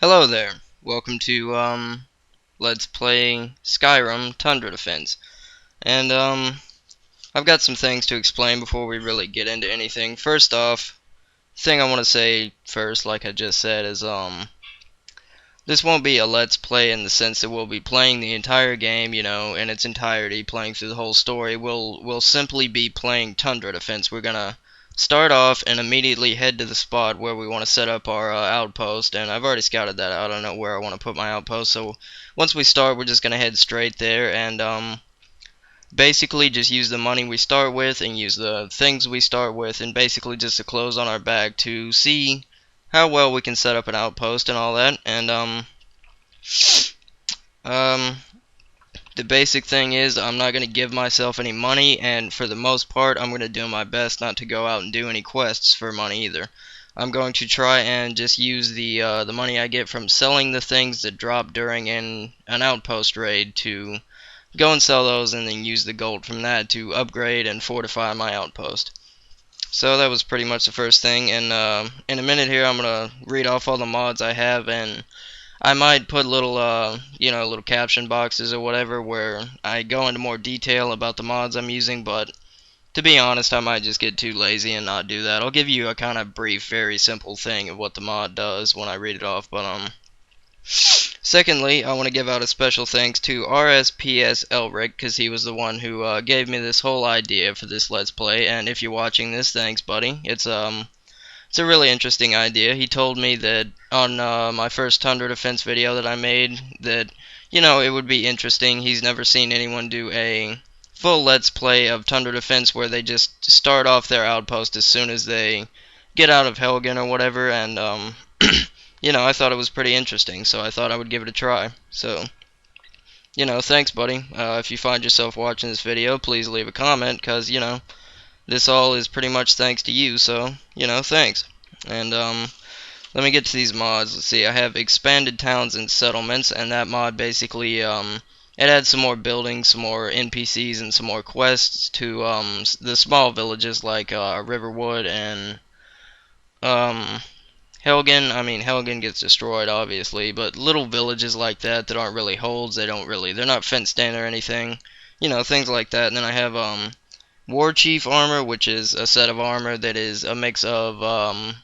Hello there. Welcome to Let's Play Skyrim Tundra Defense. And I've got some things to explain before we really get into anything. First off, the thing I want to say first, like I just said, is this won't be a Let's Play in the sense that we'll be playing the entire game, you know, in its entirety, playing through the whole story. We'll simply be playing Tundra Defense. We're gonna start off and immediately head to the spot where we want to set up our outpost, and I've already scouted that out. I don't know where I want to put my outpost, so once we start, we're just going to head straight there, and basically just use the money we start with and use the things we start with, and basically just the clothes on our back to see how well we can set up an outpost and all that. And the basic thing is I'm not going to give myself any money, and for the most part I'm going to do my best not to go out and do any quests for money either. I'm going to try and just use the money I get from selling the things that drop during an outpost raid to go and sell those, and then use the gold from that to upgrade and fortify my outpost. So that was pretty much the first thing, and in a minute here I'm going to read off all the mods I have, and I might put little, little caption boxes or whatever where I go into more detail about the mods I'm using, but to be honest, I might just get too lazy and not do that. I'll give you a kind of brief, very simple thing of what the mod does when I read it off, but, secondly, I want to give out a special thanks to RSPS Elric, because he was the one who gave me this whole idea for this Let's Play, and if you're watching this, thanks, buddy. It's a really interesting idea. He told me that on my first Tundra Defense video that I made that, it would be interesting. He's never seen anyone do a full Let's Play of Tundra Defense where they just start off their outpost as soon as they get out of Helgen or whatever, and, I thought it was pretty interesting, so I thought I would give it a try. So, thanks, buddy. If you find yourself watching this video, please leave a comment, because, this all is pretty much thanks to you, so, thanks. And, let me get to these mods. Let's see, I have expanded towns and settlements, and that mod basically, it adds some more buildings, some more NPCs, and some more quests to, the small villages like, Riverwood and, Helgen. I mean, Helgen gets destroyed, obviously, but little villages like that that aren't really holds, they're not fenced in or anything, things like that. And then I have, War Chief armor, which is a set of armor that is a mix of,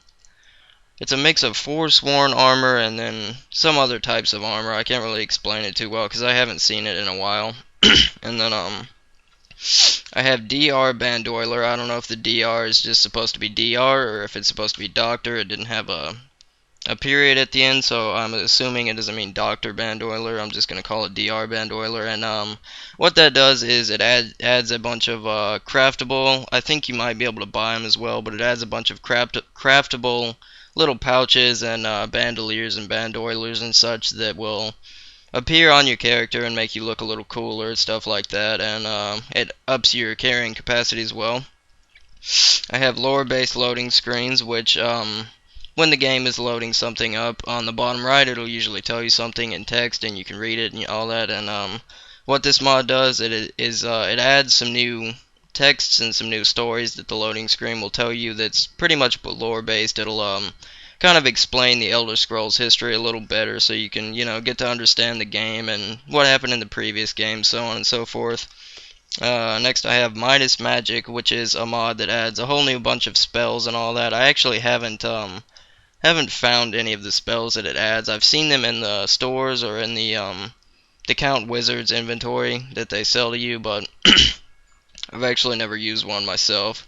it's a mix of Forsworn armor and then some other types of armor. I can't really explain it too well because I haven't seen it in a while. And then, I have DR Bandoiler. I don't know if the DR is just supposed to be DR or if it's supposed to be Doctor. It didn't have a period at the end, so I'm assuming it doesn't mean Dr. Bandoiler. I'm just going to call it DR Bandoiler. And what that does is it adds a bunch of craftable, I think you might be able to buy them as well, but it adds a bunch of craftable little pouches and bandoliers and bandoilers and such that will appear on your character and make you look a little cooler, stuff like that. And it ups your carrying capacity as well. I have lore-based loading screens, which when the game is loading something up, on the bottom right it'll usually tell you something in text and you can read it and all that. And what this mod does, it adds some new texts and some new stories that the loading screen will tell you that's pretty much lore based. It'll kind of explain the Elder Scrolls history a little better so you can, get to understand the game and what happened in the previous game, so on and so forth. Next I have Midas Magic, which is a mod that adds a whole new bunch of spells and all that. I actually haven't found any of the spells that it adds. I've seen them in the stores or in the Count Wizard's inventory that they sell to you, but I've actually never used one myself.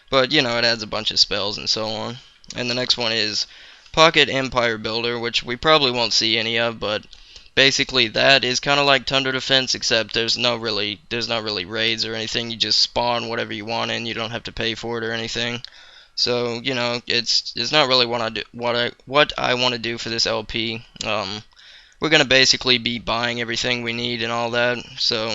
But, it adds a bunch of spells and so on. And the next one is Pocket Empire Builder, which we probably won't see any of, but basically that is kind of like Tundra Defense, except there's not really raids or anything. You just spawn whatever you want in. You don't have to pay for it or anything. So, it's not really what I want to do for this LP. We're going to basically be buying everything we need and all that, so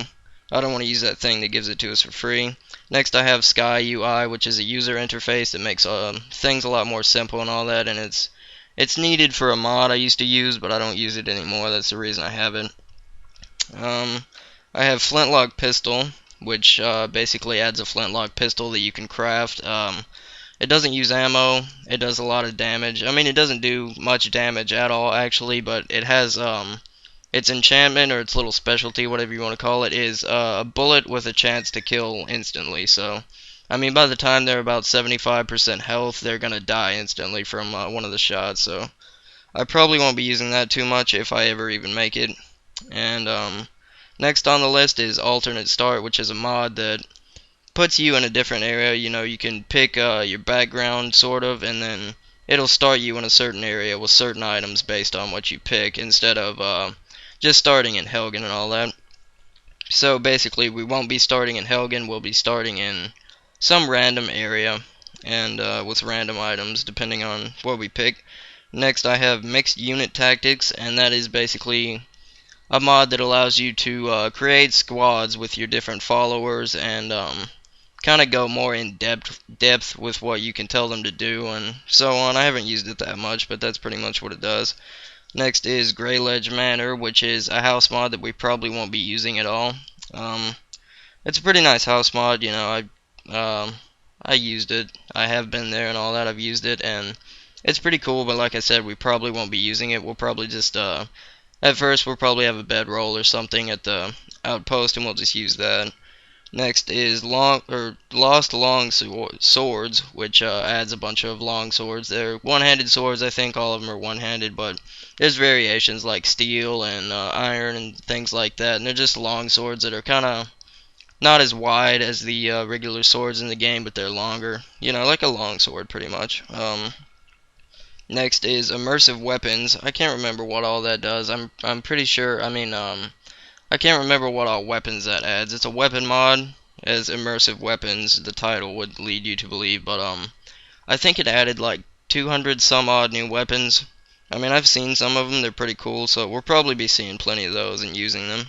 I don't want to use that thing that gives it to us for free. Next I have Sky UI, which is a user interface that makes things a lot more simple and all that, and it's needed for a mod I used to use, but I don't use it anymore. That's the reason I have it. I have Flintlock Pistol, which basically adds a flintlock pistol that you can craft. It doesn't use ammo. It does a lot of damage. I mean, it doesn't do much damage at all, actually, but it has, its enchantment, or its little specialty, whatever you want to call it, is a bullet with a chance to kill instantly. So, I mean, by the time they're about 75% health, they're gonna die instantly from one of the shots. So, I probably won't be using that too much if I ever even make it. And next on the list is alternate start, which is a mod that puts you in a different area. You know, you can pick your background, sort of, and then it'll start you in a certain area with certain items based on what you pick, instead of just starting in Helgen and all that. So basically, we won't be starting in Helgen, we'll be starting in some random area, and with random items, depending on what we pick. Next, I have Mixed Unit Tactics, and that is basically a mod that allows you to create squads with your different followers, and kind of go more in depth with what you can tell them to do and so on. I haven't used it that much, but that's pretty much what it does. Next is Greyledge Manor, which is a house mod that we probably won't be using at all. It's a pretty nice house mod, you know. I used it. I have been there and all that. I've used it, and it's pretty cool. But like I said, we probably won't be using it. We'll probably just at first we'll probably have a bedroll or something at the outpost, and we'll just use that. Next is Lost Long Swords, which adds a bunch of long swords. They're one-handed swords, I think all of them are one-handed, but there's variations like steel and iron and things like that, and they're just long swords that are kind of not as wide as the regular swords in the game, but they're longer. You know, like a long sword, pretty much. Next is Immersive Weapons. I can't remember what all that does. I'm pretty sure, I can't remember what all weapons that adds. It's a weapon mod, as Immersive Weapons, the title would lead you to believe, but I think it added like 200 some odd new weapons. I mean, I've seen some of them, they're pretty cool, so we'll probably be seeing plenty of those and using them.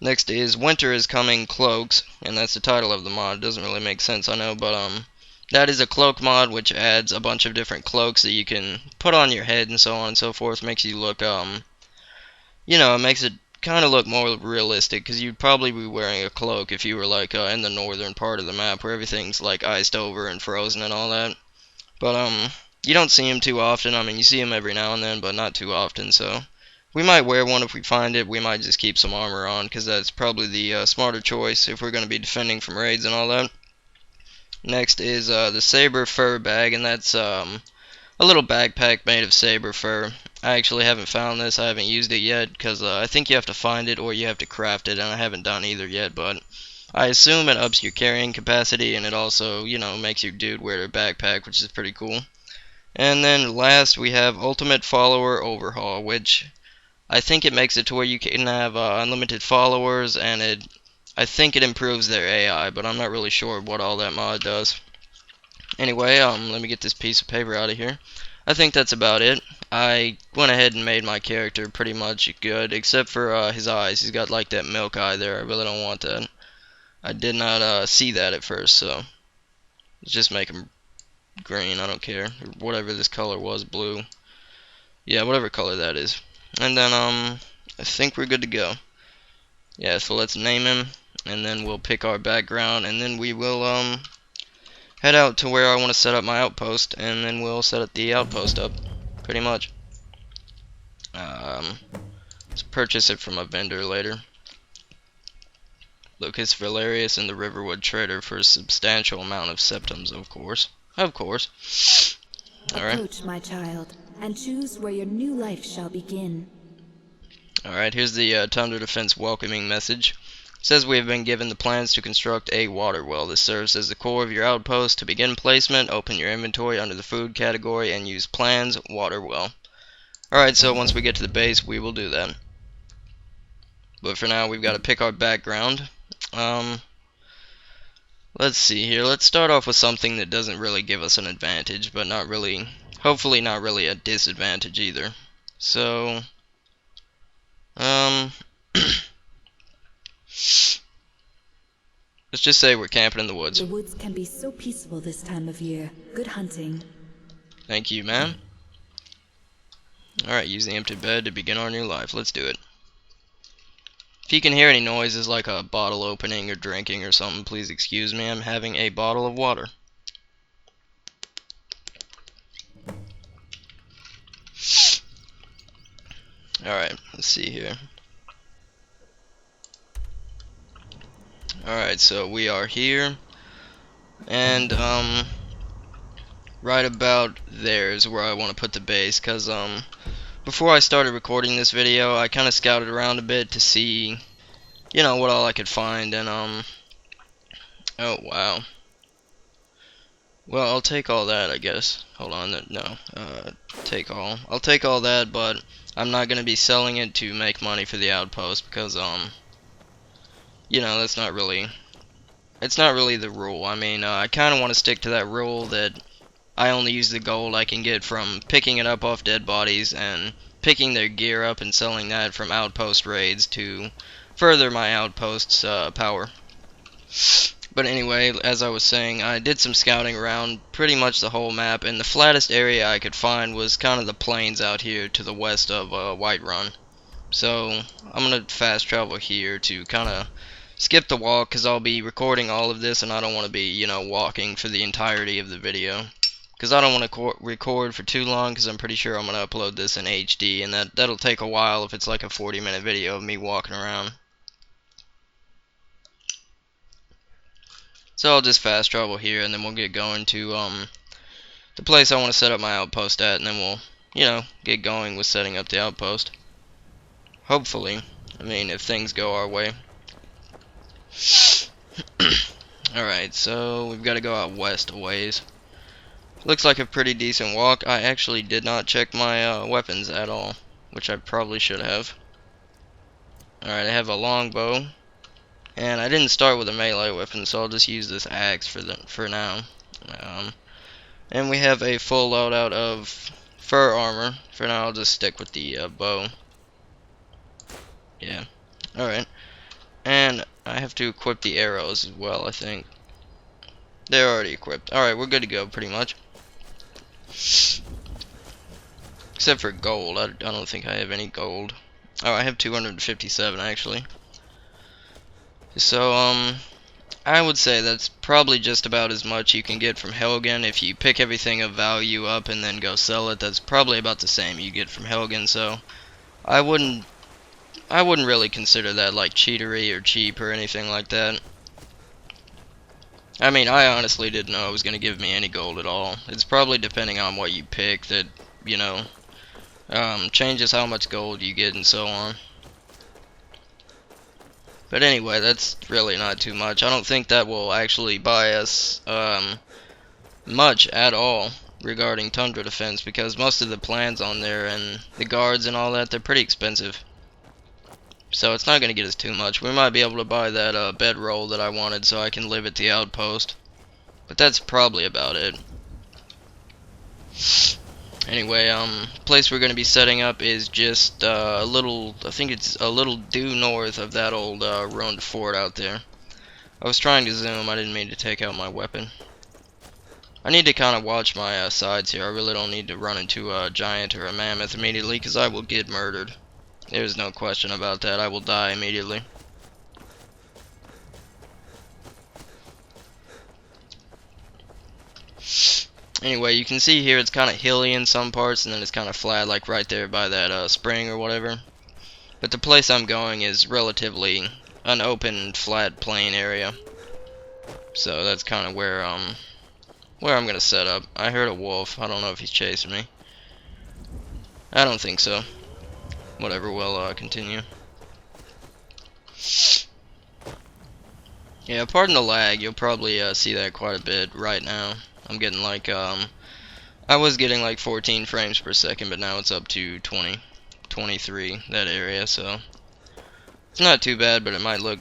Next is Winter is Coming Cloaks, and that's the title of the mod. It doesn't really make sense, I know, but that is a cloak mod which adds a bunch of different cloaks that you can put on your head and so on and so forth. Makes you look, you know, it makes it kind of look more realistic, because you'd probably be wearing a cloak if you were like in the northern part of the map where everything's like iced over and frozen and all that. But you don't see them too often. I mean, you see them every now and then, but not too often. So we might wear one if we find it. We might just keep some armor on, because that's probably the smarter choice if we're going to be defending from raids and all that. Next is the Saber Fur Bag, and that's a little backpack made of saber fur. I actually haven't found this. I haven't used it yet, because I think you have to find it or you have to craft it, and I haven't done either yet, but I assume it ups your carrying capacity, and it also, you know, makes your dude wear a backpack, which is pretty cool. And then last we have Ultimate Follower Overhaul, which I think it makes it to where you can have unlimited followers, and I think it improves their AI, but I'm not really sure what all that mod does. Anyway, let me get this piece of paper out of here. I think that's about it. I went ahead and made my character pretty much good, except for his eyes. He's got like that milk eye there. I really don't want that. I did not see that at first, so let's just make him green. I don't care. Or whatever this color was, blue. Yeah, whatever color that is. And then I think we're good to go. Yeah, so let's name him, and then we'll pick our background, and then we will head out to where I want to set up my outpost, and then we'll set up the outpost up, pretty much. Let's purchase it from a vendor later. Lucas Valerius and the Riverwood Trader for a substantial amount of septums, of course. Of course. Alright. Approach, my child, and choose where your new life shall begin. Alright, here's the Tundra Defense welcoming message. It says we have been given the plans to construct a water well. This serves as the core of your outpost. To begin placement, open your inventory under the food category and use plans water well. Alright, so once we get to the base, we will do that. But for now, we've got to pick our background. Let's see here. Let's start off with something that doesn't really give us an advantage, but not really, hopefully not really a disadvantage either. So, let's just say we're camping in the woods. The woods can be so peaceful this time of year. Good hunting. Thank you, ma'am. Alright, use the empty bed to begin our new life. Let's do it. If you can hear any noises like a bottle opening or drinking or something, please excuse me. I'm having a bottle of water. Alright, let's see here. Alright, so we are here, and right about there is where I want to put the base, because before I started recording this video, I kind of scouted around a bit to see, you know, what all I could find, and oh wow. Well, I'll take all that, I guess. Hold on, no, take all. I'll take all that, but I'm not gonna be selling it to make money for the outpost, because you know, that's not really, it's not really the rule. I mean, I kind of want to stick to that rule that I only use the gold I can get from picking it up off dead bodies and picking their gear up and selling that from outpost raids to further my outpost's power. But anyway, as I was saying, I did some scouting around pretty much the whole map, and the flattest area I could find was kind of the plains out here to the west of Whiterun. So I'm going to fast travel here to kind of skip the walk, because I'll be recording all of this and I don't want to be, you know, walking for the entirety of the video. Because I don't want to record for too long, because I'm pretty sure I'm going to upload this in HD, and that'll take a while if it's like a 40-minute video of me walking around. So I'll just fast travel here, and then we'll get going to the place I want to set up my outpost at, and then we'll, you know, get going with setting up the outpost. Hopefully. I mean, if things go our way. Alright, so we've got to go out west a ways. Looks like a pretty decent walk. I actually did not check my weapons at all, which I probably should have. Alright, I have a longbow, and I didn't start with a melee weapon, so I'll just use this axe for now. And we have a full loadout of fur armor. For now, I'll just stick with the bow. Yeah. Alright. And I have to equip the arrows as well, I think. They're already equipped. Alright, we're good to go, pretty much. Except for gold. I don't think I have any gold. Oh, I have 257, actually. So, I would say that's probably just about as much you can get from Helgen. If you pick everything of value up and then go sell it, that's probably about the same you get from Helgen, so I wouldn't really consider that like cheatery or cheap or anything like that. I mean, I honestly didn't know it was going to give me any gold at all. It's probably depending on what you pick that, you know, changes how much gold you get and so on. But anyway, that's really not too much. I don't think that will actually buy us much at all regarding Tundra defense, because most of the plans on there and the guards and all that, they're pretty expensive. So it's not going to get us too much. We might be able to buy that bedroll that I wanted so I can live at the outpost. But that's probably about it. Anyway, place we're going to be setting up is just a little, I think it's a little due north of that old ruined fort out there. I was trying to zoom, I didn't mean to take out my weapon. I need to kind of watch my sides here. I really don't need to run into a giant or a mammoth immediately, because I will get murdered. There's no question about that. I will die immediately. Anyway, you can see here it's kind of hilly in some parts, and then it's kind of flat, like right there by that spring or whatever. But the place I'm going is relatively an open, flat, plain area. So that's kind of where I'm gonna set up. I heard a wolf. I don't know if he's chasing me. I don't think so. Whatever, we'll continue. Yeah, pardon the lag. You'll probably see that quite a bit right now. I'm getting like I was getting like 14 frames per second, but now it's up to 20, 23, that area, so it's not too bad, but it might look,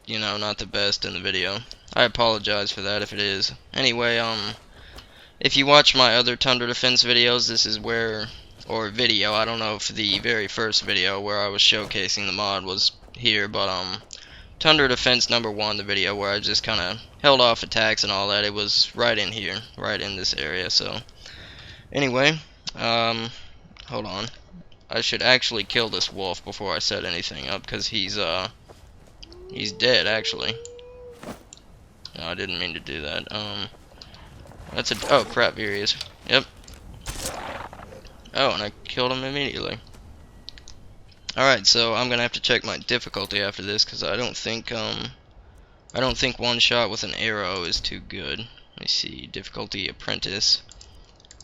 you know, not the best in the video. I apologize for that if it is. Anyway, if you watch my other Tundra defense videos, this is where, or video, I don't know if the very first video where I was showcasing the mod was here, but Tundra defense number 1, the video where I just kind of held off attacks and all that, it was right in here, right in this area. So anyway, hold on, I should actually kill this wolf before I set anything up, because he's dead actually. No, I didn't mean to do that. That's a, oh crap, here he is. Yep. Oh, and I killed him immediately. Alright, so I'm gonna have to check my difficulty after this, because I don't think one shot with an arrow is too good. Let me see, difficulty apprentice.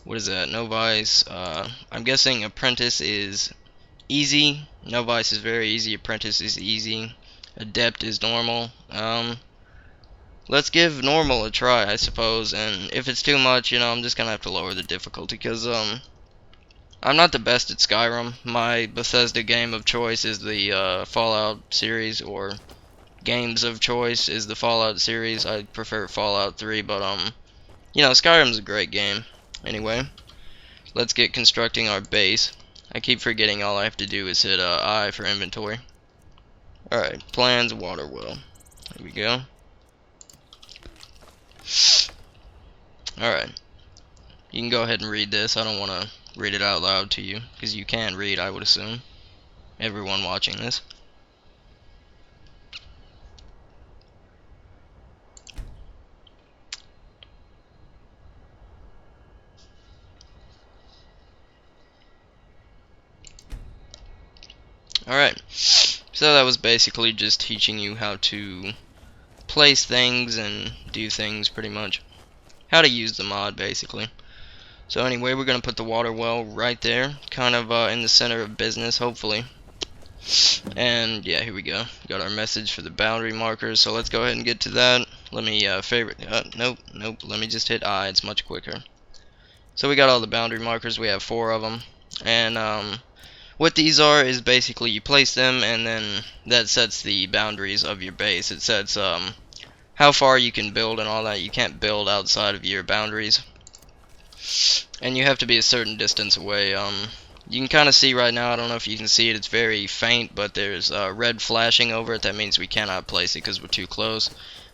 What is that? Novice. I'm guessing apprentice is easy. Novice is very easy. Apprentice is easy. Adept is normal. Let's give normal a try, I suppose. And if it's too much, I'm just gonna have to lower the difficulty, because I'm not the best at Skyrim. My Bethesda game of choice is the Fallout series, or games of choice is the Fallout series. I prefer Fallout 3, but Skyrim's a great game. Anyway, let's get constructing our base. I keep forgetting all I have to do is hit I for inventory. Alright, plans, water well. There we go. Alright. You can go ahead and read this. I don't want to read it out loud to you, because you can read, I would assume. Everyone watching this. Alright, so that was basically just teaching you how to place things and do things, pretty much. How to use the mod, basically. So anyway, we're going to put the water well right there, kind of in the center of business, hopefully. And yeah, here we go. Got our message for the boundary markers, so let's go ahead and get to that. Let me nope, let me just hit I, it's much quicker. So we got all the boundary markers, we have 4 of them. And what these are is basically you place them, and then that sets the boundaries of your base. It sets how far you can build and all that. You can't build outside of your boundaries, and you have to be a certain distance away. You can kind of see right now, I don't know if you can see it, it's very faint, but there's red flashing over it. That means we cannot place it because we're too close.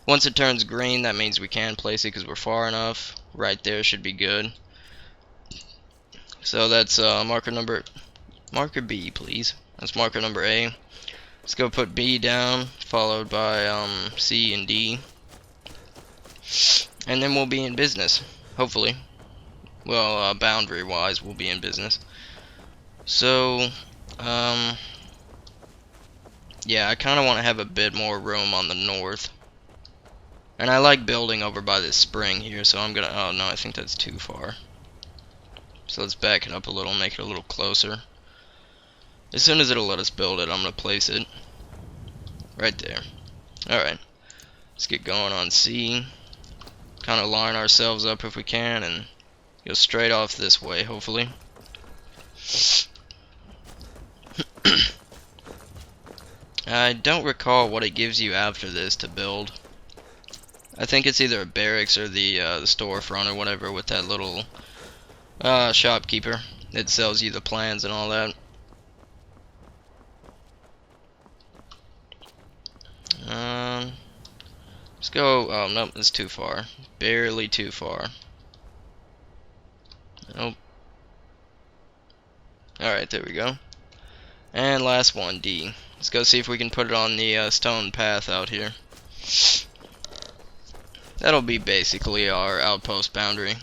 Once it turns green, that means we can place it because we're far enough. Right there should be good. So that's marker B, please. That's marker number A. Let's go put B down, followed by C and D. And then we'll be in business, hopefully. Well, boundary-wise, we'll be in business. So, yeah, I kind of want to have a bit more room on the north. And I like building over by this spring here, so I'm gonna, oh no, I think that's too far. So let's back it up a little, make it a little closer. As soon as it'll let us build it, I'm going to place it right there. Alright, let's get going on C. Kind of line ourselves up if we can, and go straight off this way, hopefully. I don't recall what it gives you after this to build. I think it's either a barracks or the storefront or whatever with that little shopkeeper. It sells you the plans and all that. Let's go. Oh nope, that's too far. Barely too far. Nope. Alright, there we go. And last one, D. Let's go see if we can put it on the stone path out here. That'll be basically our outpost boundary.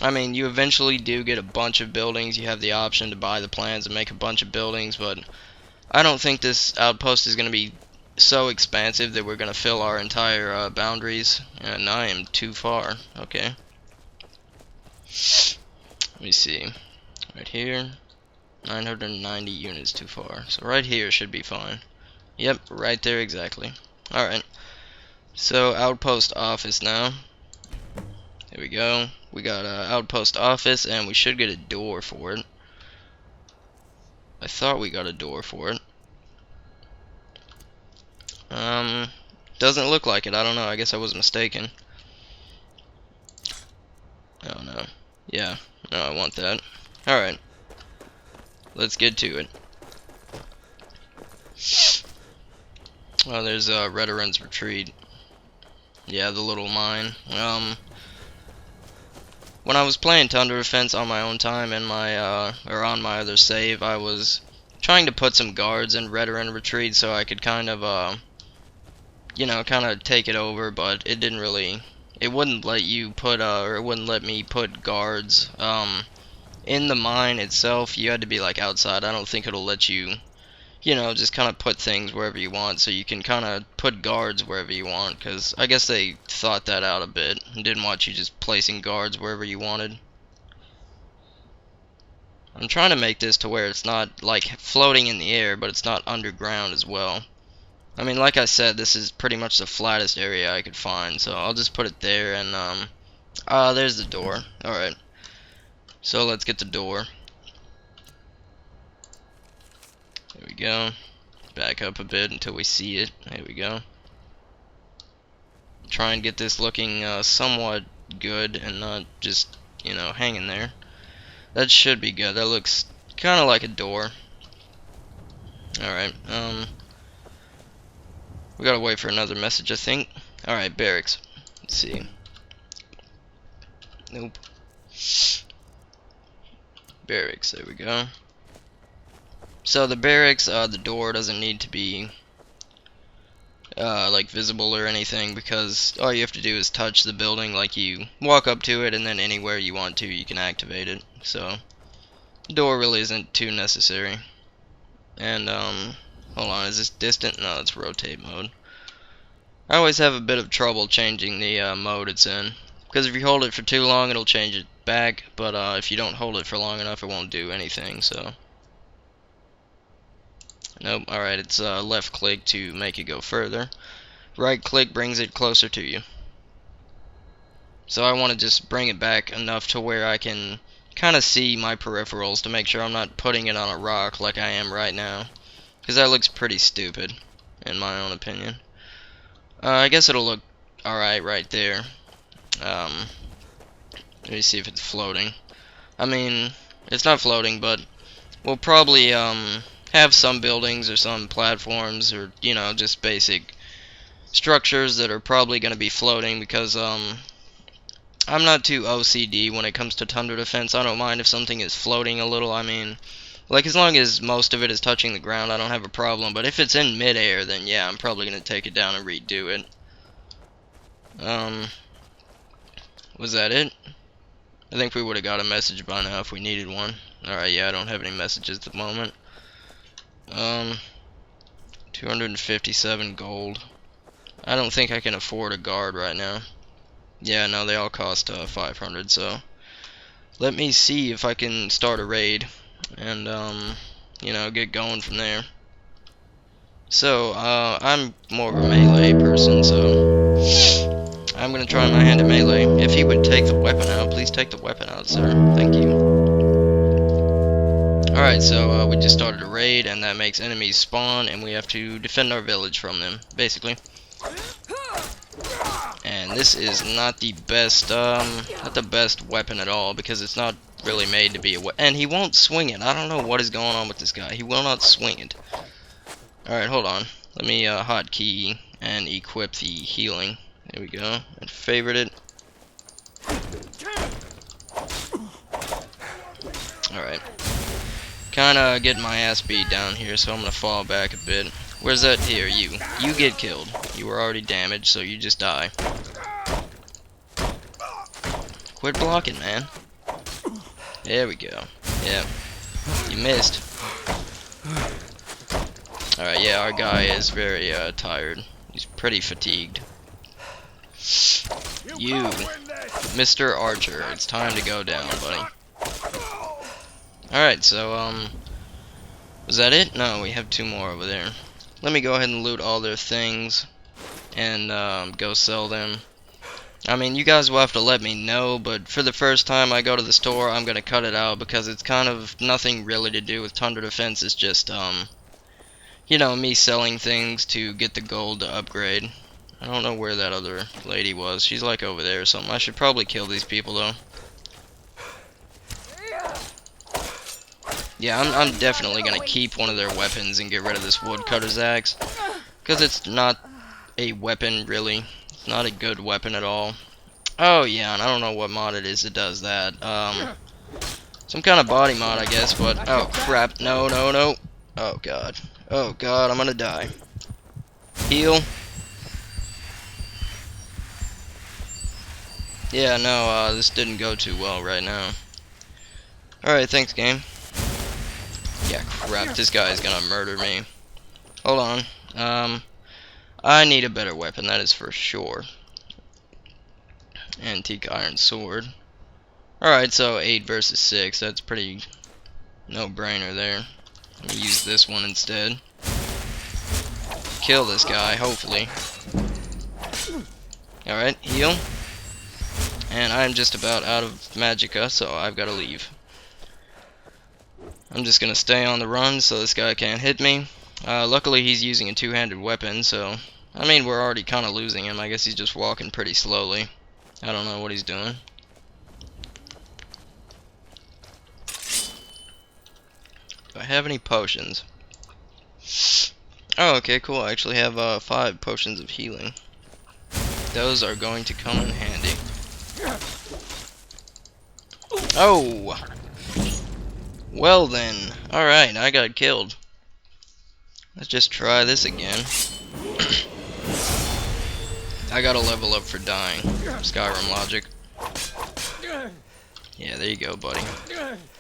I mean, you eventually do get a bunch of buildings. You have the option to buy the plans and make a bunch of buildings, but I don't think this outpost is going to be so expansive that we're going to fill our entire boundaries. And I am too far. Okay. Let me see. Right here. 990 units too far. So right here should be fine. Yep, right there exactly. Alright. So, outpost office now. There we go. We got outpost office, and we should get a door for it. I thought we got a door for it. Doesn't look like it. I don't know. I guess I was mistaken. Oh no. Yeah. No, I want that. Alright. Let's get to it. Oh, there's Redoran's Retreat. Yeah, the little mine. When I was playing Tundra Defense on my own time and my or on my other save, I was trying to put some guards in Redoran Retreat so I could kind of kind of take it over, but it didn't really. It wouldn't let you put or it wouldn't let me put guards in the mine itself, you had to be like outside. I don't think it'll let you, you know, just kind of put things wherever you want, so you can kind of put guards wherever you want, because I guess they thought that out a bit and didn't want you just placing guards wherever you wanted. I'm trying to make this to where it's not like floating in the air, but it's not underground as well. I mean, like I said, this is pretty much the flattest area I could find, so I'll just put it there. And there's the door. Alright, so let's get the door. There we go. Back up a bit until we see it. There we go. Try and get this looking somewhat good and not just, you know, hanging there. That should be good. That looks kind of like a door. Alright, we gotta wait for another message, I think. Alright, barracks. Let's see. Nope. Barracks, there we go. So the barracks, the door doesn't need to be like visible or anything, because all you have to do is touch the building. Like, you walk up to it, and then anywhere you want to, you can activate it. So the door really isn't too necessary. And hold on, is this distant? No, it's rotate mode. I always have a bit of trouble changing the mode it's in, because if you hold it for too long, it'll change it back, but if you don't hold it for long enough, it won't do anything. So nope. Alright, it's left click to make it go further. Right click brings it closer to you. So I want to just bring it back enough to where I can kind of see my peripherals, to make sure I'm not putting it on a rock like I am right now, because that looks pretty stupid in my own opinion. I guess it'll look alright right there. Let me see if it's floating. I mean, it's not floating, but we'll probably have some buildings or some platforms, or, you know, just basic structures that are probably going to be floating, because I'm not too OCD when it comes to Tundra defense. I don't mind if something is floating a little. I mean, like, as long as most of it is touching the ground, I don't have a problem. But if it's in midair, then yeah, I'm probably going to take it down and redo it. Was that it? I think we would have got a message by now if we needed one. Alright, yeah, I don't have any messages at the moment. 257 gold. I don't think I can afford a guard right now. Yeah, no, they all cost 500, so let me see if I can start a raid and you know, get going from there. So I'm more of a melee person, so I'm gonna try my hand at melee. If he would take the weapon out, please take the weapon out, sir. Thank you. Alright, so we just started a raid, and that makes enemies spawn, and we have to defend our village from them, basically. And this is not the best weapon at all, because it's not really made to be a weapon. And he won't swing it. I don't know what is going on with this guy. He will not swing it. Alright, hold on. Let me hotkey and equip the healing. There we go. And favorite it. Alright. Kinda getting my ass beat down here, so I'm gonna fall back a bit. Where's that? Here, you. You get killed. You were already damaged, so you just die. Quit blocking, man. There we go. Yeah. You missed. Alright, yeah, our guy is very tired. He's pretty fatigued. You, Mr. Archer, it's time to go down, buddy. Alright, so, was that it? No, we have two more over there. Let me go ahead and loot all their things and go sell them. I mean, you guys will have to let me know, but for the first time I go to the store, I'm gonna cut it out, because it's kind of nothing really to do with Tundra defense. It's just, you know, me selling things to get the gold to upgrade. I don't know where that other lady was. She's like over there or something. I should probably kill these people though. Yeah, I'm definitely gonna keep one of their weapons and get rid of this woodcutter's axe, because it's not a weapon really. It's not a good weapon at all. Oh yeah, and I don't know what mod it is that does that. Some kind of body mod, I guess. But oh crap! No, no, no! Oh god! Oh god! I'm gonna die. Heal. Yeah, no, this didn't go too well right now. Alright, thanks, game. Yeah, crap, this guy is gonna murder me. Hold on. I need a better weapon, that is for sure. Antique iron sword. Alright, so 8 versus 6, that's pretty no-brainer there. Let me use this one instead. Kill this guy, hopefully. Alright, heal. And I'm just about out of magicka, so I've gotta leave. I'm just gonna stay on the run so this guy can't hit me. Luckily he's using a two-handed weapon, so I mean we're already kinda losing him. I guess he's just walking pretty slowly. I don't know what he's doing. Do I have any potions? Oh, okay, cool. I actually have 5 potions of healing. Those are going to come in handy. Oh! Well then. Alright, I got killed. Let's just try this again. I gotta level up for dying. Skyrim logic. Yeah, there you go, buddy.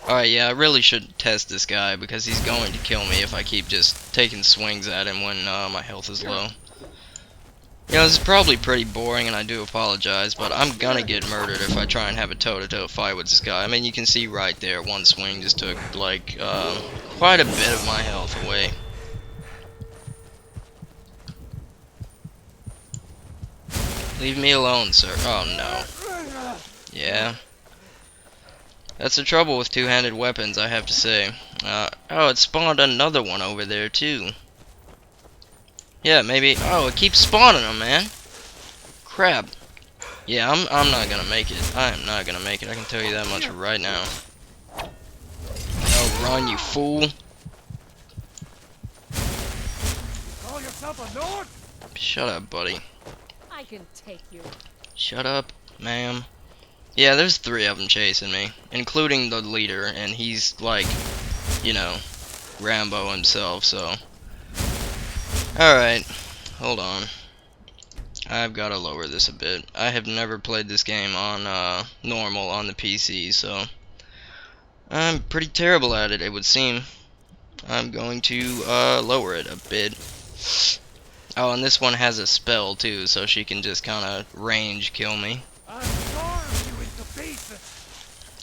Alright, yeah, I really should test this guy because he's going to kill me if I keep just taking swings at him when my health is low. You know, this is probably pretty boring and I do apologize, but I'm gonna get murdered if I try and have a toe-to-toe fight with this guy. I mean, you can see right there, one swing just took, like, quite a bit of my health away. Leave me alone, sir. Oh, no. Yeah. That's the trouble with two-handed weapons, I have to say. Oh, it spawned another one over there, too. Yeah, maybe. Oh, it keeps spawning them, man. Crap. Yeah, I'm not gonna make it. I am not gonna make it. I can tell you that much right now. Oh, run, you fool. Call yourself a lord? Shut up, buddy. I can take you. Shut up, ma'am. Yeah, there's 3 of them chasing me, including the leader, and he's like, you know, Rambo himself, so. Alright, hold on. I've got to lower this a bit. I have never played this game on normal on the PC, so I'm pretty terrible at it, it would seem. I'm going to lower it a bit. Oh, and this one has a spell too, so she can just kind of range kill me.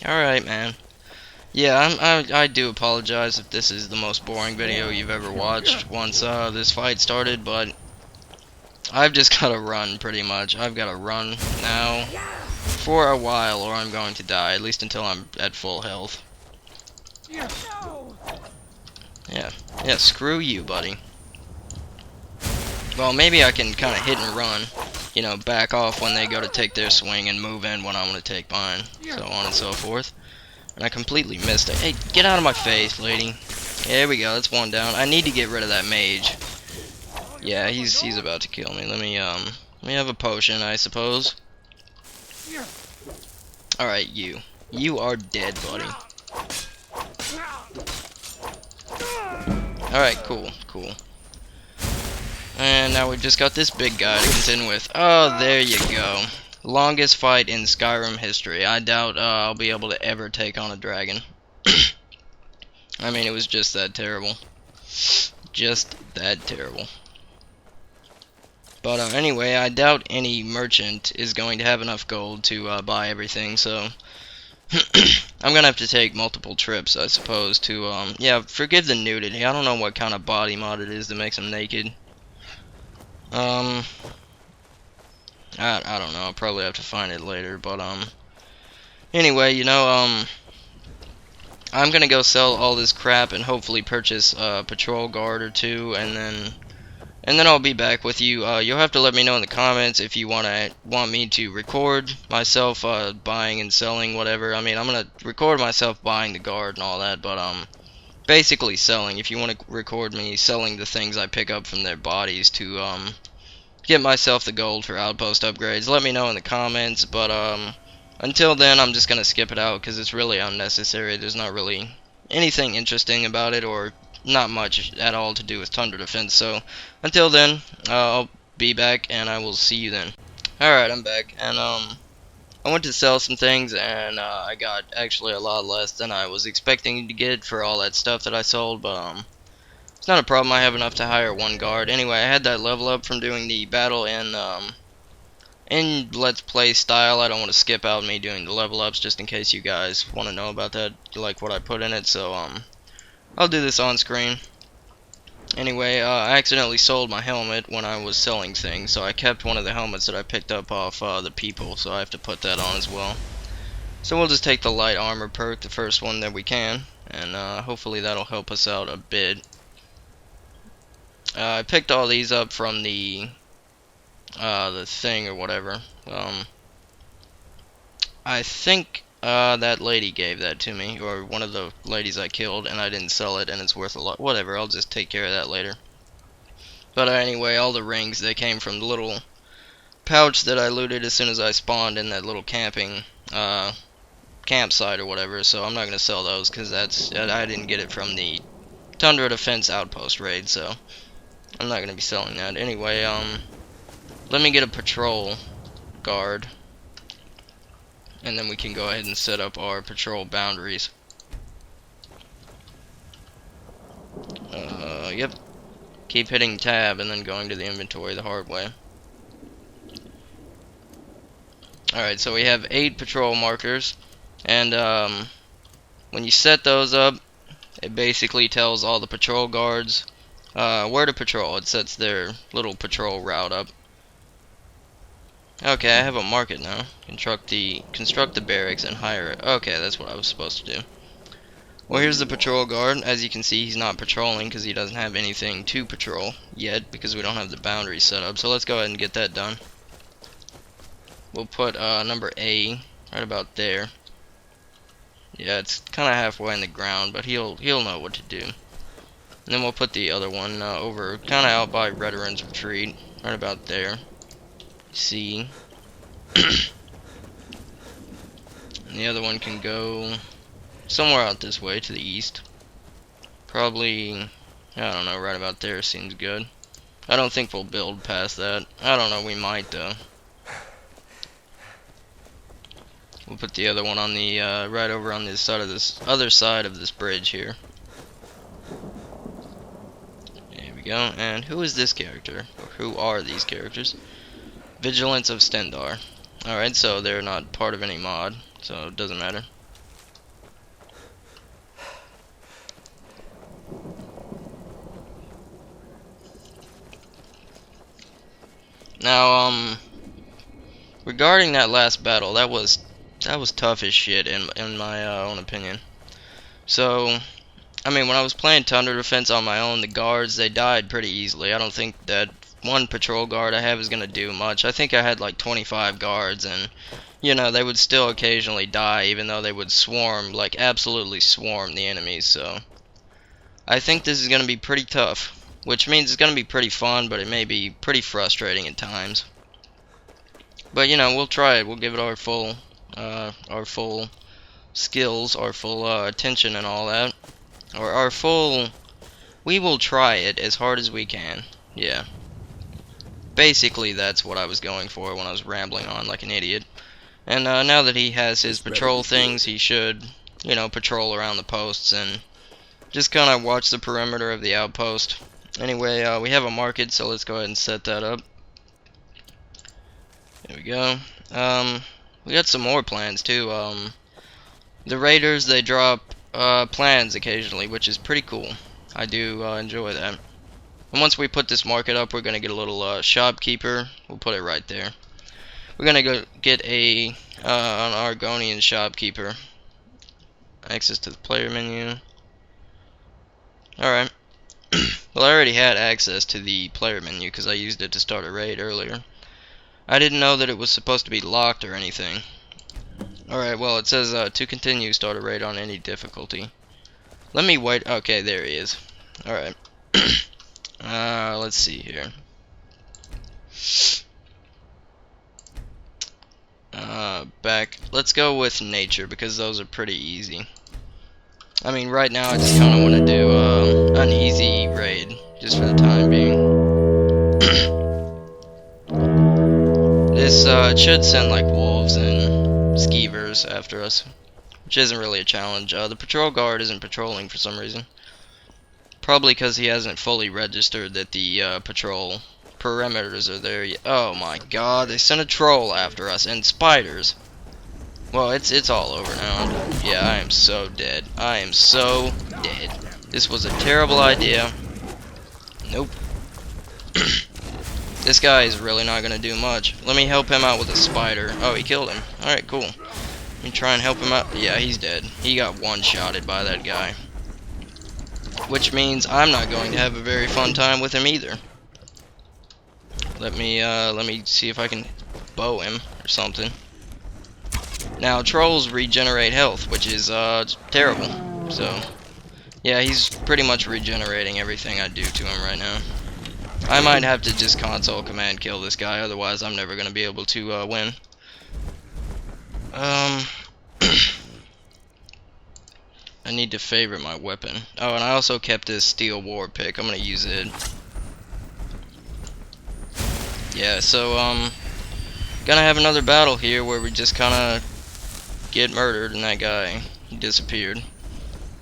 Alright, man. Yeah, I do apologize if this is the most boring video you've ever watched once this fight started, but I've just gotta run, pretty much. I've gotta run now for a while, or I'm going to die, at least until I'm at full health. Yeah, screw you, buddy. Well, maybe I can kind of hit and run, you know, back off when they go to take their swing and move in when I want to take mine, so on and so forth. And I completely missed it. Hey, get out of my face, lady. There we go, that's one down. I need to get rid of that mage. Yeah, he's about to kill me. Let me have a potion, I suppose. Alright, you. You are dead, buddy. Alright, cool. And now we've just got this big guy to contend with. Oh, there you go. Longest fight in Skyrim history. I doubt I'll be able to ever take on a dragon. I mean, it was just that terrible. Just that terrible. But anyway, I doubt any merchant is going to have enough gold to buy everything, so I'm gonna have to take multiple trips, I suppose, to, yeah, forgive the nudity. I don't know what kind of body mod it is that makes them naked. I don't know, I'll probably have to find it later, but, anyway, you know, I'm gonna go sell all this crap and hopefully purchase a patrol guard or 2, and then I'll be back with you. You'll have to let me know in the comments if you want me to record myself, buying and selling, whatever. I mean, I'm gonna record myself buying the guard and all that, but, basically selling. If you want to record me selling the things I pick up from their bodies to, get myself the gold for outpost upgrades, let me know in the comments, but until then I'm just gonna skip it out because it's really unnecessary. There's not really anything interesting about it, or not much at all to do with Tundra defense, so until then I'll be back and I will see you then. Alright, I'm back, and I went to sell some things, and I got actually a lot less than I was expecting to get for all that stuff that I sold, but it's not a problem. I have enough to hire one guard. Anyway, I had that level up from doing the battle in Let's Play style. I don't want to skip out me doing the level ups just in case you guys want to know about that, like what I put in it, so I'll do this on screen. Anyway, I accidentally sold my helmet when I was selling things, so I kept one of the helmets that I picked up off the people, so I have to put that on as well. So we'll just take the light armor perk, the first one that we can, and hopefully that'll help us out a bit. I picked all these up from the thing or whatever. I think that lady gave that to me, or one of the ladies I killed, and I didn't sell it, and it's worth a lot. Whatever, I'll just take care of that later. But anyway, all the rings, they came from the little pouch that I looted as soon as I spawned in that little camping campsite or whatever, so I'm not going to sell those, because I didn't get it from the Tundra Defense Outpost raid, so I'm not going to be selling that. Anyway, let me get a patrol guard, and then we can go ahead and set up our patrol boundaries. Yep. Keep hitting tab and then going to the inventory the hard way. Alright, so we have 8 patrol markers, and when you set those up, it basically tells all the patrol guards where to patrol. It sets their little patrol route up. Okay, I have a market now. Construct the barracks and hire it. Okay, that's what I was supposed to do. Well, here's the patrol guard. As you can see, he's not patrolling because he doesn't have anything to patrol yet because we don't have the boundary set up. So let's go ahead and get that done. We'll put number A right about there. Yeah, it's kind of halfway in the ground, but he'll know what to do. And then we'll put the other one over, kind of out by Veterans Retreat, right about there. C. And the other one can go somewhere out this way to the east. Probably, I don't know, right about there seems good. I don't think we'll build past that. I don't know, we might though. We'll put the other one on the right over on this side of this other side of this bridge here. There we go. And who is this character? Or who are these characters? Vigilance of Stendar. Alright, so they're not part of any mod, so it doesn't matter. Now, regarding that last battle, that was tough as shit in my own opinion. So, I mean, when I was playing Tundra Defense on my own, the guards, they died pretty easily. I don't think that one patrol guard I have is going to do much. I think I had like 25 guards, and, you know, they would still occasionally die, even though they would swarm, like absolutely swarm the enemies, so I think this is going to be pretty tough, which means it's going to be pretty fun, but it may be pretty frustrating at times. But, you know, we'll try it. We'll give it our full skills, our full attention and all that. Or we will try it as hard as we can. Yeah. Basically, that's what I was going for when I was rambling on like an idiot. And now that he has his patrol things, he should, you know, patrol around the posts and just kind of watch the perimeter of the outpost. Anyway, we have a market, so let's go ahead and set that up. There we go. We got some more plans too. The raiders, they drop plans occasionally, which is pretty cool. I do enjoy that. And once we put this market up, we're going to get a little shopkeeper. We'll put it right there. We're going to go get an Argonian shopkeeper. Access to the player menu. Alright. Well, I already had access to the player menu because I used it to start a raid earlier. I didn't know that it was supposed to be locked or anything. Alright, well, it says to continue, start a raid on any difficulty. Let me wait. Okay, there he is. Alright. Let's see here. Let's go with nature because those are pretty easy. I mean, right now I just kind of want to do an easy raid just for the time being. This it should send like wolves and skeevers after us, which isn't really a challenge. The patrol guard isn't patrolling for some reason. Probably because he hasn't fully registered that the patrol perimeters are there yet. Oh my god, they sent a troll after us, and spiders. Well, it's all over now. Yeah, I am so dead. I am so dead. This was a terrible idea. Nope. This guy is really not gonna do much. Let me help him out with a spider. Oh, he killed him. Alright, cool. Let me try and help him out. Yeah, he's dead. He got one-shotted by that guy. Which means I'm not going to have a very fun time with him either. Let me see if I can bow him or something. Now, trolls regenerate health, which is terrible. So, yeah, he's pretty much regenerating everything I do to him right now. I might have to just console command kill this guy, otherwise I'm never going to be able to win. I need to favorite my weapon. Oh, and I also kept this steel war pick. I'm going to use it. Yeah, so, gonna have another battle here where we just kind of get murdered and that guy disappeared.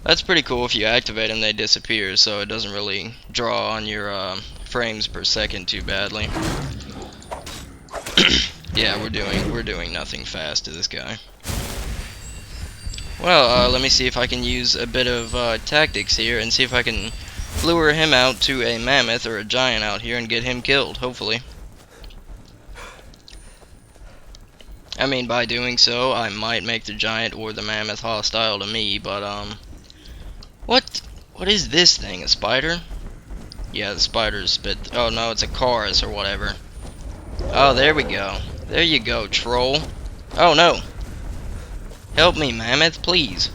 That's pretty cool. If you activate them, they disappear, so it doesn't really draw on your frames per second too badly. Yeah, we're doing nothing fast to this guy. Well, let me see if I can use a bit of tactics here and see if I can lure him out to a mammoth or a giant out here and get him killed, hopefully. I mean, by doing so, I might make the giant or the mammoth hostile to me, but, What is this thing, a spider? Yeah, the spider's bit. Oh no, it's a chorus or whatever. Oh, there we go. There you go, troll. Oh no. Help me, mammoth, please.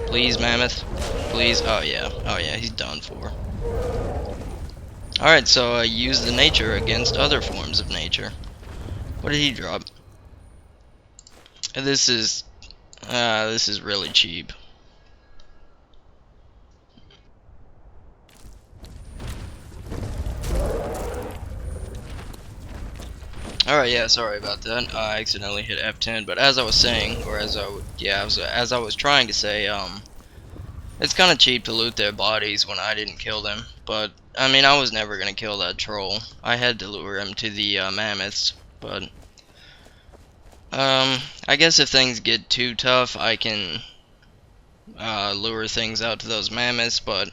Please, mammoth. Please. Oh yeah. Oh yeah, he's done for. Alright, so use the nature against other forms of nature. What did he drop? This is really cheap. Alright, yeah, sorry about that. I accidentally hit F10, but as I was saying, or as I was trying to say, it's kind of cheap to loot their bodies when I didn't kill them. But I mean, I was never gonna kill that troll. I had to lure him to the mammoths. But I guess if things get too tough, I can lure things out to those mammoths. But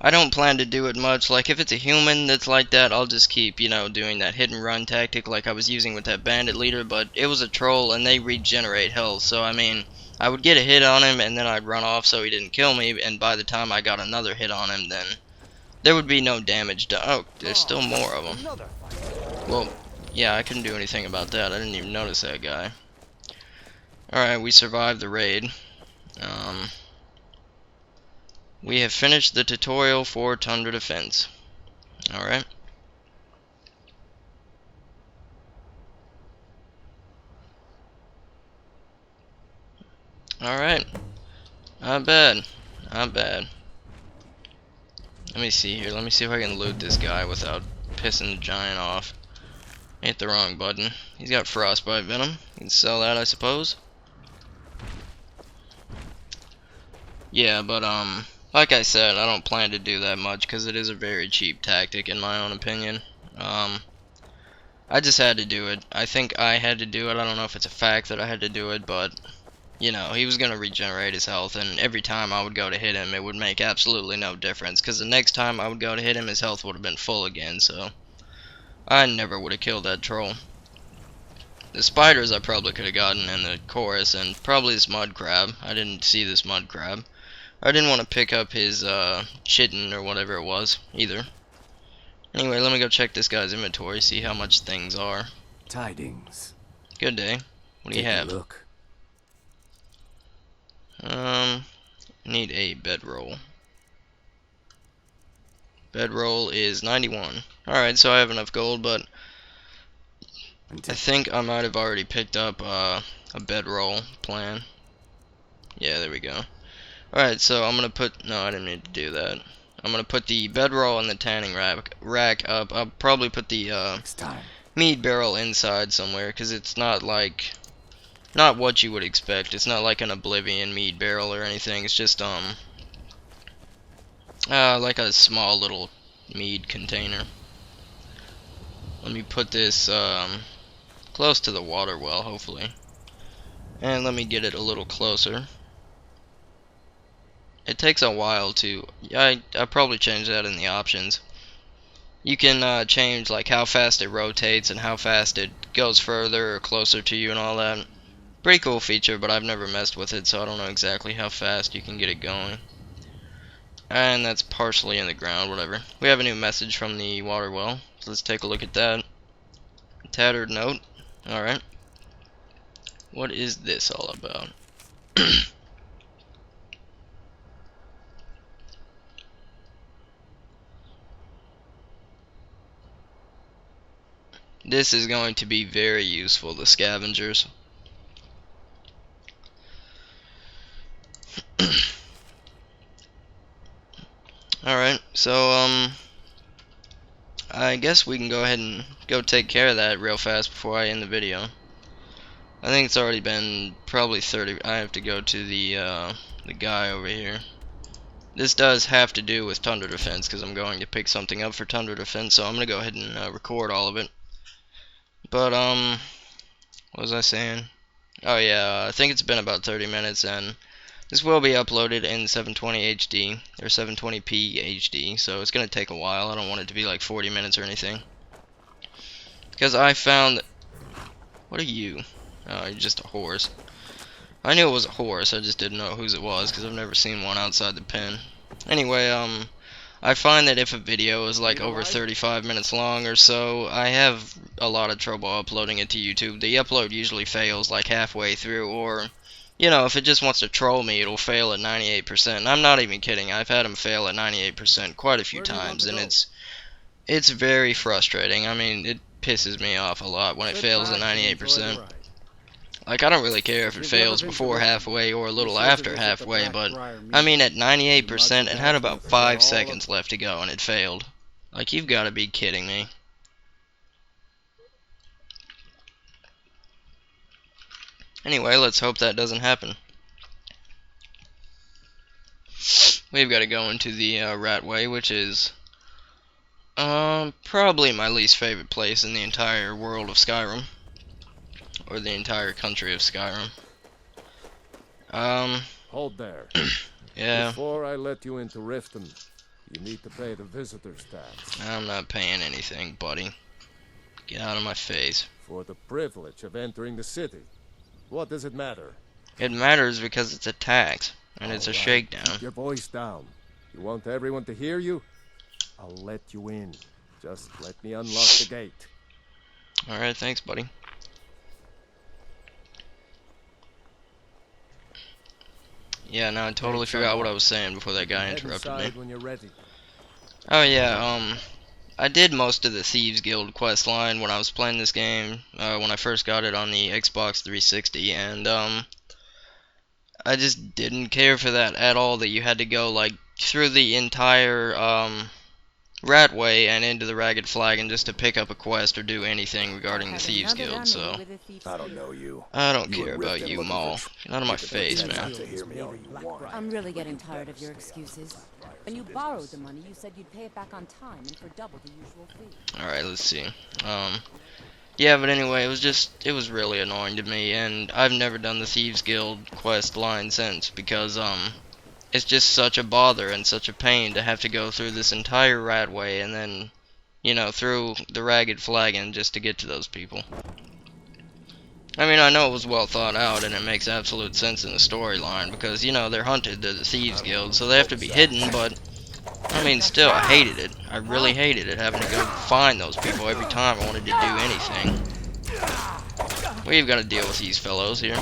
I don't plan to do it much. Like, if it's a human that's like that, I'll just keep, you know, doing that hit and run tactic like I was using with that bandit leader. But it was a troll and they regenerate health, so I mean, I would get a hit on him and then I'd run off so he didn't kill me, and by the time I got another hit on him, then there would be no damage done. Oh, there's still more of them. Well, yeah, I couldn't do anything about that. I didn't even notice that guy. Alright, we survived the raid. We have finished the tutorial for Tundra Defense. Alright. Alright. Not bad. Not bad. Let me see here. Let me see if I can loot this guy without pissing the giant off. Hit the wrong button. He's got frostbite venom. You can sell that, I suppose. Yeah, but like I said, I don't plan to do that much because it is a very cheap tactic in my own opinion. I just had to do it. I think I had to do it. I don't know if it's a fact that I had to do it, but you know, he was going to regenerate his health, and every time I would go to hit him, it would make absolutely no difference, because the next time I would go to hit him, his health would have been full again, so I never would have killed that troll. The spiders I probably could have gotten in the chorus, and probably this mud crab. I didn't see this mud crab. I didn't want to pick up his chitin or whatever it was either. Anyway, let me go check this guy's inventory, see how much things are. Tidings. Good day. What do you have? Look. Need a bedroll. Bedroll is 91. Alright, so I have enough gold, but I think I might have already picked up a bedroll plan. Yeah, there we go. Alright, so I'm gonna put, no, I didn't need to do that. I'm gonna put the bedroll and the tanning rack up. I'll probably put the mead barrel inside somewhere, because it's not like not what you would expect. It's not like an Oblivion meat barrel or anything. It's just like a small little mead container. Let me put this close to the water well, hopefully, and let me get it a little closer. It takes a while to. I probably change that in the options. You can change like how fast it rotates and how fast it goes further or closer to you and all that. Pretty cool feature, but I've never messed with it, so I don't know exactly how fast you can get it going. And that's partially in the ground, whatever. We have a new message from the water well, so let's take a look at that. Tattered note. Alright. What is this all about? This is going to be very useful, the scavengers. Alright, so I guess we can go ahead and go take care of that real fast before I end the video. I think it's already been probably 30. I have to go to the guy over here. This does have to do with Tundra Defense because I'm going to pick something up for Tundra Defense, so I'm gonna go ahead and record all of it. But what was I saying? Oh yeah, I think it's been about 30 minutes, and this will be uploaded in 720 HD or 720p HD, so it's gonna take a while. I don't want it to be like 40 minutes or anything, because I found. What are you? Oh, you're just a horse. I knew it was a horse. I just didn't know whose it was because I've never seen one outside the pen. Anyway, I find that if a video is like over 35 minutes long or so, I have a lot of trouble uploading it to YouTube. The upload usually fails like halfway through, or, you know, if it just wants to troll me, it'll fail at 98%. And I'm not even kidding. I've had them fail at 98% quite a few times, and it's very frustrating. I mean, it pisses me off a lot when it fails at 98%. Like, I don't really care if it fails before halfway or a little after halfway, but I mean, at 98%, it had about 5 seconds left to go and it failed. Like, you've got to be kidding me. Anyway, let's hope that doesn't happen. We've got to go into the Ratway, which is probably my least favorite place in the entire world of Skyrim. Or the entire country of Skyrim. Hold there. Yeah. Before I let you into Riften, you need to pay the visitor's tax. I'm not paying anything, buddy. Get out of my face. For the privilege of entering the city. What does it matter? It matters because it's a tax, and it's a shakedown. Keep your voice down. You want everyone to hear you? I'll let you in. Just let me unlock the gate. Alright, thanks, buddy. Yeah, no, I totally forgot what I was saying before that guy interrupted me. When you're ready. Oh yeah, I did most of the Thieves Guild quest line when I was playing this game, when I first got it on the Xbox 360, and I just didn't care for that at all, that you had to go like through the entire Ratway and into the Ragged Flagon just to pick up a quest or do anything regarding the Thieves Guild, so I don't know you. I don't care about you, Maul. Get out of my face, man. I'm really getting tired of your excuses. When you borrowed the money, you said you'd pay it back on time and for double the usual fee. Alright, let's see. Yeah, but anyway, it was really annoying to me, and I've never done the Thieves Guild quest line since, because, it's just such a bother and such a pain to have to go through this entire Ratway and then, you know, through the Ragged Flagon just to get to those people. I mean, I know it was well thought out and it makes absolute sense in the storyline because, you know, they're hunted to the Thieves Guild, so they have to be hidden, but, I mean, still, I hated it. I really hated it, having to go find those people every time I wanted to do anything. We've got to deal with these fellows here.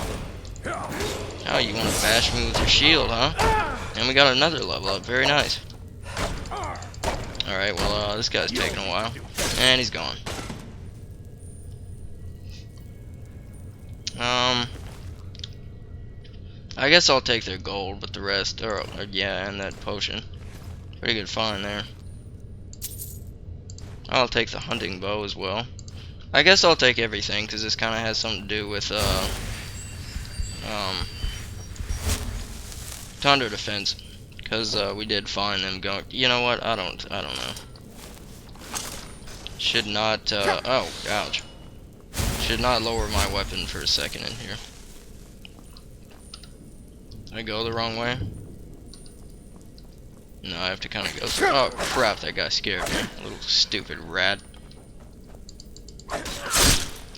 Oh, you want to bash me with your shield, huh? And we got another level up. Very nice. Alright, well, this guy's taking a while. And he's gone. I guess I'll take their gold, but the rest, yeah, and that potion. Pretty good find there. I'll take the hunting bow as well. I guess I'll take everything, because this kind of has something to do with, Tundra defense, because we did find them going. You know what? I don't know. Should not. Oh, ouch. Should not lower my weapon for a second in here. Did I go the wrong way? No, I have to kind of go through. Oh crap! That guy scared me. Little stupid rat.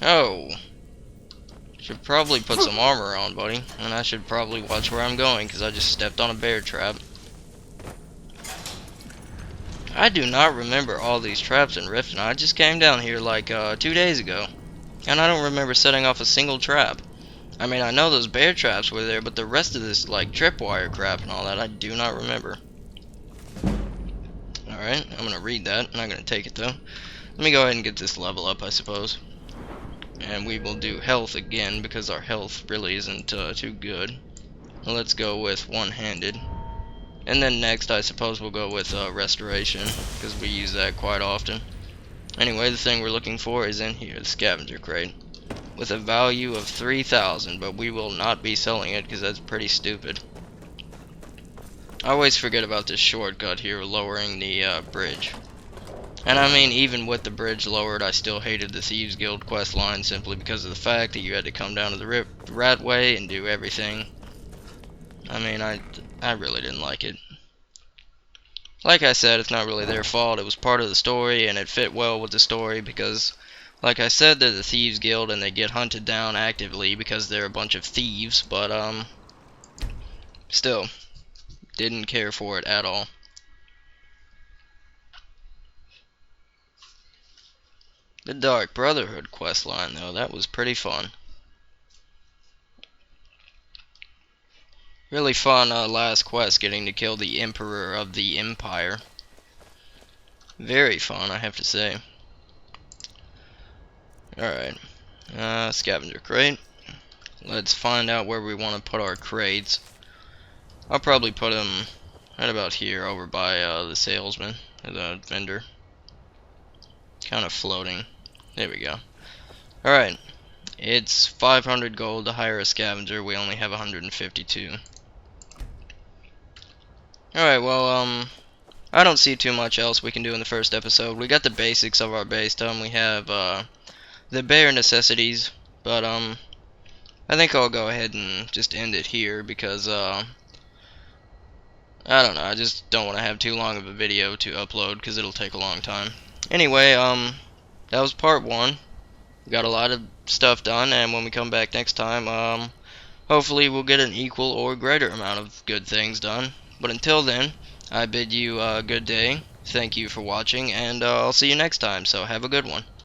Oh. Should probably put some armor on, buddy. And I should probably watch where I'm going, because I just stepped on a bear trap. I do not remember all these traps in Riften. I just came down here like 2 days ago. And I don't remember setting off a single trap. I mean, I know those bear traps were there, but the rest of this, like, tripwire crap and all that, I do not remember. Alright, I'm gonna read that. I'm not gonna take it, though. Let me go ahead and get this level up, I suppose. And we will do health again, because our health really isn't too good. Well, let's go with one-handed. And then next, I suppose we'll go with restoration, because we use that quite often. Anyway, the thing we're looking for is in here, the scavenger crate. With a value of 3,000, but we will not be selling it, because that's pretty stupid. I always forget about this shortcut here, lowering the bridge. And I mean, even with the bridge lowered, I still hated the Thieves Guild quest line simply because of the fact that you had to come down to the rat way and do everything. I mean, I really didn't like it. Like I said, it's not really their fault. It was part of the story, and it fit well with the story because, like I said, they're the Thieves Guild and they get hunted down actively because they're a bunch of thieves, but still, didn't care for it at all. The Dark Brotherhood questline, though, that was pretty fun. Really fun last quest, getting to kill the Emperor of the Empire. Very fun, I have to say. Alright, scavenger crate. Let's find out where we want to put our crates. I'll probably put them right about here, over by the salesman, or the vendor. Kind of floating. There we go. Alright, it's 500 gold to hire a scavenger. We only have 152. Alright, well, I don't see too much else we can do in the first episode. We got the basics of our base done. We have the bare necessities, but I think I'll go ahead and just end it here because I don't know, I just don't want to have too long of a video to upload because it'll take a long time. Anyway, that was part 1. We got a lot of stuff done, and when we come back next time, hopefully we'll get an equal or greater amount of good things done. But until then, I bid you a good day. Thank you for watching, and I'll see you next time, so have a good one.